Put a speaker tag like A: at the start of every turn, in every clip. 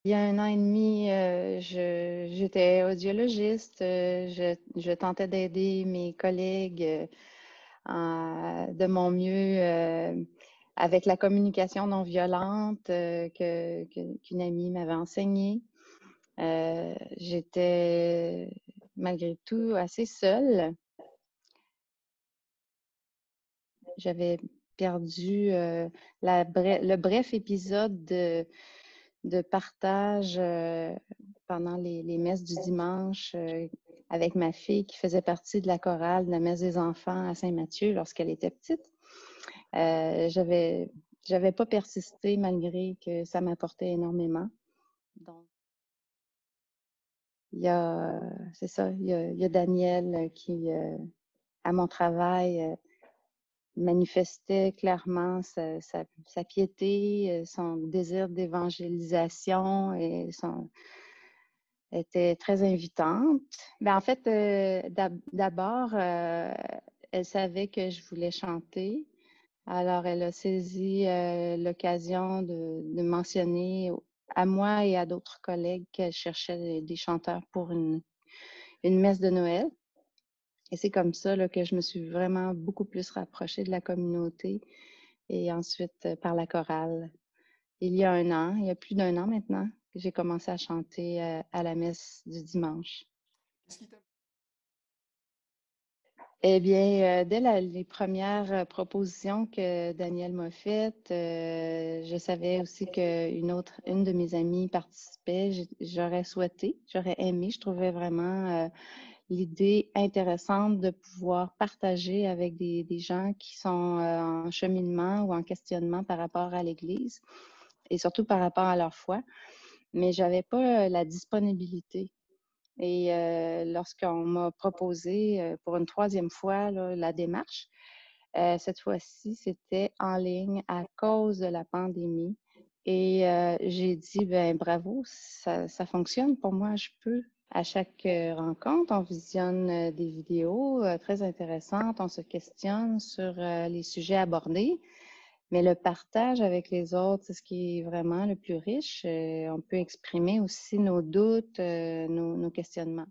A: Il y a 1 an et demi, j'étais audiologiste. Je tentais d'aider mes collègues de mon mieux avec la communication non violente qu'une amie m'avait enseignée. J'étais malgré tout assez seule. J'avais perdu le bref épisode de partage pendant les messes du dimanche avec ma fille qui faisait partie de la chorale de la messe des enfants à Saint-Mathieu lorsqu'elle était petite. J'avais pas persisté malgré que ça m'apportait énormément. Donc, c'est ça, il y a Daniel qui, à mon travail, manifestait clairement sa piété, son désir d'évangélisation et était très invitante. En fait, d'abord, elle savait que je voulais chanter. Alors, elle a saisi l'occasion de mentionner à moi et à d'autres collègues qu'elle cherchait des chanteurs pour une messe de Noël. Et c'est comme ça là, que je me suis vraiment beaucoup plus rapprochée de la communauté et ensuite par la chorale. Il y a plus d'1 an maintenant, que j'ai commencé à chanter à la messe du dimanche.
B: Qu'est-ce qui t'a...
A: Eh bien, dès les premières propositions que Daniel m'a faites, je savais aussi une de mes amies participait. J'aurais aimé, je trouvais vraiment l'idée intéressante de pouvoir partager avec des gens qui sont en cheminement ou en questionnement par rapport à l'Église et surtout par rapport à leur foi. Mais j'avais pas la disponibilité. Et lorsqu'on m'a proposé pour une 3e fois là, la démarche, cette fois-ci, c'était en ligne à cause de la pandémie. Et j'ai dit, ben bravo, ça fonctionne pour moi, je peux. À chaque rencontre, on visionne des vidéos très intéressantes, on se questionne sur les sujets abordés. Mais le partage avec les autres, c'est ce qui est vraiment le plus riche. On peut exprimer aussi nos doutes, nos questionnements.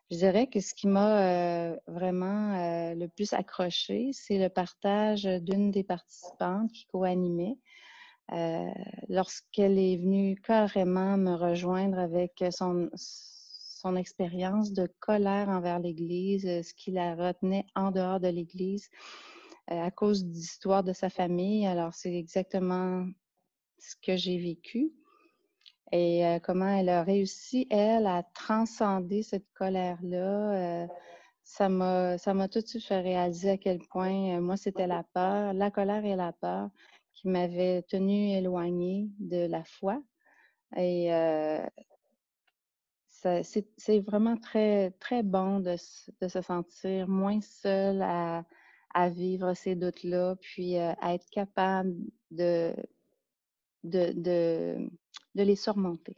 A: Je dirais que ce qui m'a vraiment le plus accroché, c'est le partage d'une des participantes qui co-animait. Lorsqu'elle est venue carrément me rejoindre avec son expérience de colère envers l'Église, ce qui la retenait en dehors de l'Église à cause d'histoires de sa famille. Alors, c'est exactement ce que j'ai vécu et comment elle a réussi, elle, à transcender cette colère-là. Ça m'a tout de suite fait réaliser à quel point, moi, c'était la colère et la peur qui m'avaient tenue éloignée de la foi. Et c'est vraiment très, très bon de se sentir moins seul à vivre ces doutes-là, puis à être capable de, de, de, de les surmonter.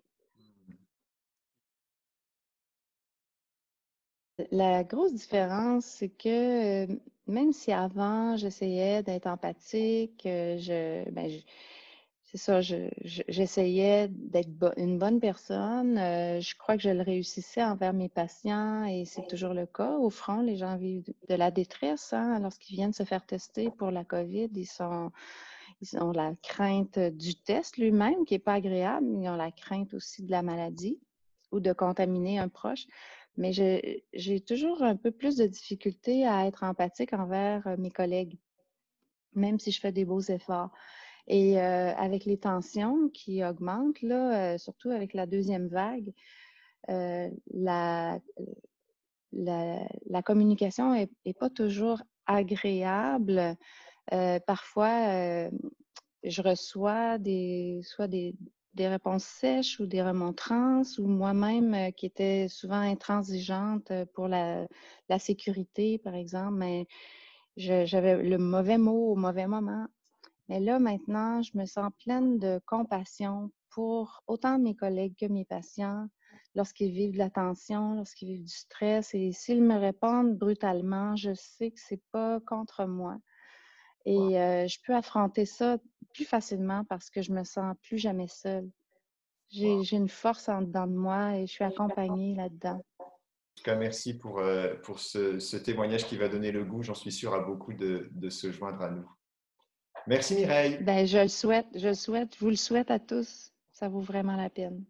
A: La grosse différence, c'est que même si avant, j'essayais d'être empathique, c'est ça, j'essayais d'être une bonne personne. Je crois que je le réussissais envers mes patients et c'est toujours le cas. Au front, les gens vivent de la détresse hein, lorsqu'ils viennent se faire tester pour la COVID. Ils ont la crainte du test lui-même, qui n'est pas agréable. Ils ont la crainte aussi de la maladie ou de contaminer un proche. Mais j'ai toujours un peu plus de difficulté à être empathique envers mes collègues, même si je fais des beaux efforts. Et avec les tensions qui augmentent, là, surtout avec la 2e vague, euh, la, la communication est pas toujours agréable. Parfois, je reçois soit des réponses sèches ou des remontrances, ou moi-même qui étais souvent intransigeante pour la sécurité, par exemple, mais j'avais le mauvais mot au mauvais moment. Mais là, maintenant, je me sens pleine de compassion pour autant mes collègues que mes patients lorsqu'ils vivent de la tension, lorsqu'ils vivent du stress. Et s'ils me répondent brutalement, je sais que c'est pas contre moi. Et je peux affronter ça plus facilement parce que je me sens plus jamais seule. J'ai une force en dedans de moi et je suis accompagnée là-dedans.
B: En tout cas, merci pour ce témoignage qui va donner le goût, j'en suis sûr, à beaucoup de se joindre à nous. Merci Mireille.
A: Ben, je le souhaite, je vous le souhaite à tous. Ça vaut vraiment la peine.